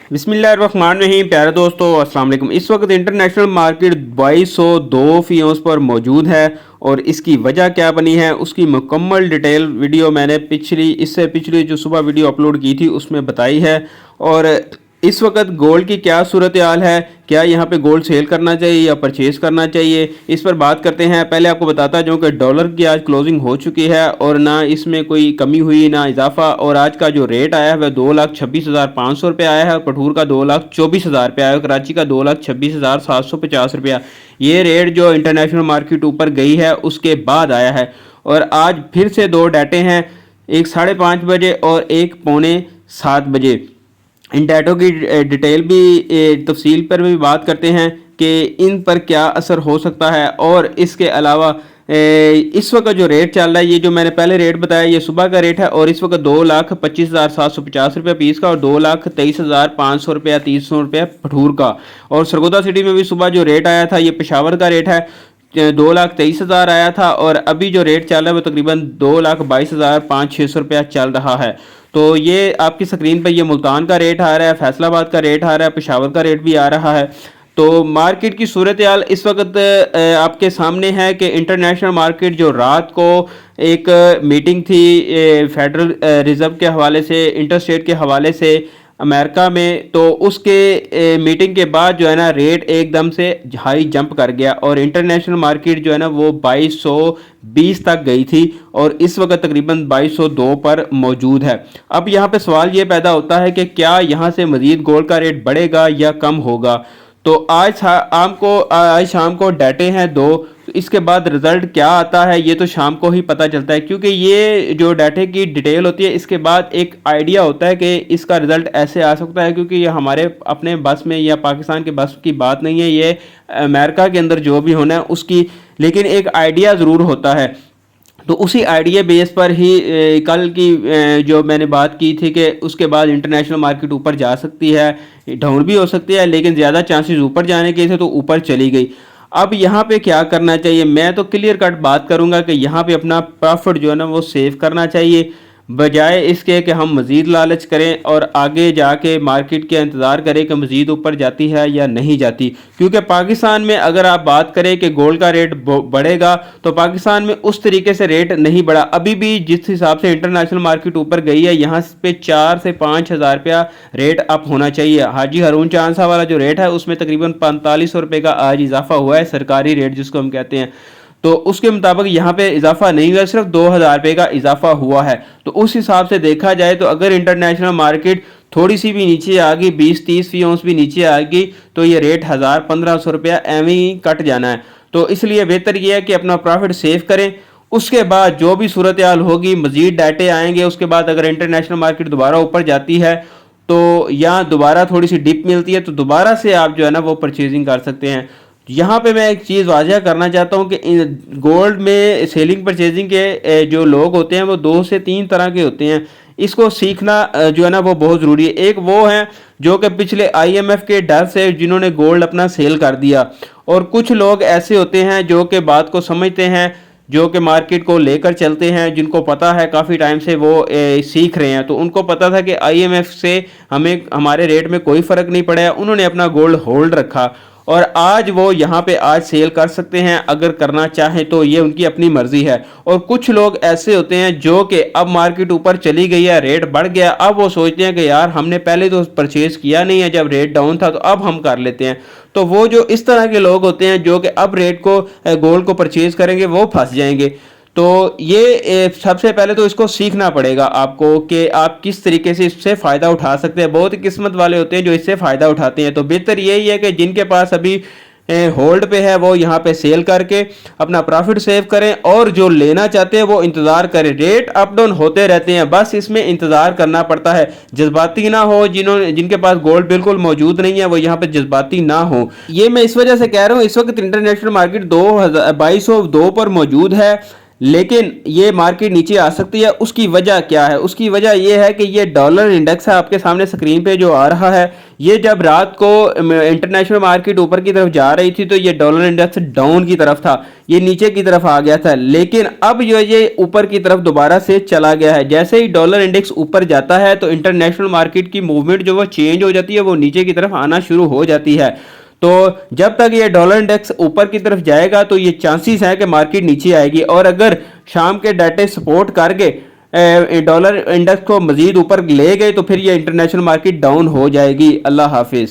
बिस्मिल्लाहिर्रहमानिर्रहीम। प्यारे दोस्तों, अस्सलाम वालेकुम। इस वक्त इंटरनेशनल मार्केट 2202 फीस पर मौजूद है और इसकी वजह क्या बनी है उसकी मुकम्मल डिटेल वीडियो मैंने इससे पिछली जो सुबह वीडियो अपलोड की थी उसमें बताई है। और इस वक्त गोल्ड की क्या सूरत हाल है, क्या यहाँ पे गोल्ड सेल करना चाहिए या परचेज़ करना चाहिए, इस पर बात करते हैं। पहले आपको बताता हूँ कि डॉलर की आज क्लोजिंग हो चुकी है और ना इसमें कोई कमी हुई ना इजाफा। और आज का जो रेट आया है वह 2,26,500 रुपये आया है और पठूर का 2,24,000 रुपये आया है, कराची का 2,26,750 रुपया। ये रेट जो इंटरनेशनल मार्केट ऊपर गई है उसके बाद आया है। और आज फिर से दो डाटे हैं, एक 5:30 बजे और एक 6:45 बजे। इन डाटों की डिटेल भी तफसील पर भी बात करते हैं कि इन पर क्या असर हो सकता है। और इसके अलावा इस वक्त जो रेट चल रहा है, ये जो मैंने पहले रेट बताया ये सुबह का रेट है और इस वक्त 2,25,750 रुपये पीस का और 2,23,500 रुपया 300 रुपये पठूर का। और सरगोदा सिटी में भी सुबह जो रेट आया था ये पेशावर का रेट है, 2,23,000 आया था और अभी जो रेट चल रहा है वो तकरीबन 2,22,500-600 रुपया चल रहा है। तो ये आपकी स्क्रीन पर ये मुल्तान का रेट आ रहा है, फैसलाबाद का रेट आ रहा है, पेशावर का रेट भी आ रहा है। तो मार्केट की सूरत हाल इस वक्त आपके सामने है कि इंटरनेशनल मार्केट जो रात को एक मीटिंग थी फेडरल रिजर्व के हवाले से, इंटरस्टेट के हवाले से अमेरिका में, तो उसके मीटिंग के बाद जो है ना रेट एकदम से हाई जंप कर गया और इंटरनेशनल मार्केट जो है ना वो 2220 तक गई थी और इस वक्त तकरीबन 2202 पर मौजूद है। अब यहाँ पे सवाल ये पैदा होता है कि क्या यहाँ से मज़ीद गोल्ड का रेट बढ़ेगा या कम होगा। तो आज शाम को डाटे हैं दो, तो इसके बाद रिज़ल्ट क्या आता है ये तो शाम को ही पता चलता है, क्योंकि ये जो डाटे की डिटेल होती है इसके बाद एक आइडिया होता है कि इसका रिज़ल्ट ऐसे आ सकता है, क्योंकि ये हमारे अपने बस में या पाकिस्तान के बस की बात नहीं है, ये अमेरिका के अंदर जो भी होना है उसकी, लेकिन एक आइडिया ज़रूर होता है। तो उसी आइडिया बेस पर ही कल की जो मैंने बात की थी कि उसके बाद इंटरनेशनल मार्केट ऊपर जा सकती है, डाउन भी हो सकती है, लेकिन ज़्यादा चांसेस ऊपर जाने के थे तो ऊपर चली गई। अब यहाँ पे क्या करना चाहिए, मैं तो क्लियर कट बात करूँगा कि यहाँ पे अपना प्रॉफिट जो है ना वो सेव करना चाहिए, बजाय इसके कि हम मज़ीद लालच करें और आगे जाके मार्केट के इंतज़ार करें कि मज़ीद ऊपर जाती है या नहीं जाती। क्योंकि पाकिस्तान में अगर आप बात करें कि गोल्ड का रेट बढ़ेगा तो पाकिस्तान में उस तरीके से रेट नहीं बढ़ा। अभी भी जिस हिसाब से इंटरनेशनल मार्केट ऊपर गई है यहाँ पे 4 से 5 हज़ार रुपया रेट अप होना चाहिए। हाजी हारून चांसा वाला जो रेट है उसमें तकरीबन 4500 रुपये का आज इजाफा हुआ है, सरकारी रेट जिसको हम कहते हैं। तो उसके मुताबिक यहाँ पे इजाफा नहीं हुआ, सिर्फ 2,000 रुपये का इजाफा हुआ है। तो उस हिसाब से देखा जाए तो अगर इंटरनेशनल मार्केट थोड़ी सी भी नीचे आ गई, 20-30 फीस भी नीचे आ गई, तो ये रेट 1,000-1,500 रुपया एवं ही कट जाना है। तो इसलिए बेहतर यह है कि अपना प्रॉफिट सेव करें। उसके बाद जो भी सूरत हाल होगी, मजीद डाटे आएंगे, उसके बाद अगर इंटरनेशनल मार्केट दोबारा ऊपर जाती है तो या दोबारा थोड़ी सी डिप मिलती है तो दोबारा से आप जो है ना वो परचेजिंग कर सकते हैं। यहाँ पे मैं एक चीज़ वाज़ह करना चाहता हूँ कि गोल्ड में सेलिंग परचेजिंग के जो लोग होते हैं वो 2 से 3 तरह के होते हैं। इसको सीखना जो है ना वो बहुत ज़रूरी है। एक वो है जो कि पिछले IMF के डर से जिन्होंने गोल्ड अपना सेल कर दिया, और कुछ लोग ऐसे होते हैं जो कि बात को समझते हैं, जो कि मार्केट को लेकर चलते हैं, जिनको पता है काफ़ी टाइम से वो सीख रहे हैं। तो उनको पता था कि IMF से हमारे रेट में कोई फ़र्क नहीं पड़ा, उन्होंने अपना गोल्ड होल्ड रखा और आज वो यहाँ पे आज सेल कर सकते हैं अगर करना चाहें तो, ये उनकी अपनी मर्जी है। और कुछ लोग ऐसे होते हैं जो कि अब मार्केट ऊपर चली गई है, रेट बढ़ गया, अब वो सोचते हैं कि यार हमने पहले तो परचेज किया नहीं है जब रेट डाउन था, तो अब हम कर लेते हैं। तो वो जो इस तरह के लोग होते हैं जो कि अब रेट को गोल्ड को परचेज करेंगे वो फंस जाएंगे। तो ये सबसे पहले तो इसको सीखना पड़ेगा आपको कि आप किस तरीके से इससे फ़ायदा उठा सकते हैं। बहुत ही किस्मत वाले होते हैं जो इससे फ़ायदा उठाते हैं। तो बेहतर यही है कि जिनके पास अभी होल्ड पे है वो यहाँ पे सेल करके अपना प्रॉफिट सेव करें, और जो लेना चाहते हैं वो इंतज़ार करें। रेट अप डाउन होते रहते हैं, बस इसमें इंतज़ार करना पड़ता है। जज्बाती ना हो, जिनके पास गोल्ड बिल्कुल मौजूद नहीं है वो यहाँ पे जज्बाती ना हो। ये मैं इस वजह से कह रहा हूँ, इस वक्त इंटरनेशनल मार्केट 2202 पर मौजूद है, लेकिन ये मार्केट नीचे आ सकती है। उसकी वजह क्या है? उसकी वजह ये है कि ये डॉलर इंडेक्स है आपके सामने स्क्रीन पे जो आ रहा है, ये जब रात को इंटरनेशनल मार्केट ऊपर की तरफ जा रही थी तो ये डॉलर इंडेक्स डाउन की तरफ था, ये नीचे की तरफ आ गया था, लेकिन अब जो ये ऊपर की तरफ दोबारा से चला गया है। जैसे ही डॉलर इंडेक्स ऊपर जाता है तो इंटरनेशनल मार्केट की मूवमेंट जो वो चेंज हो जाती है, वो नीचे की तरफ आना शुरू हो जाती है। तो जब तक ये डॉलर इंडेक्स ऊपर की तरफ जाएगा तो ये चांसेस हैं कि मार्केट नीचे आएगी, और अगर शाम के डाटे सपोर्ट करके डॉलर इंडेक्स को मजीद ऊपर ले गए तो फिर ये इंटरनेशनल मार्केट डाउन हो जाएगी। अल्लाह हाफिज़।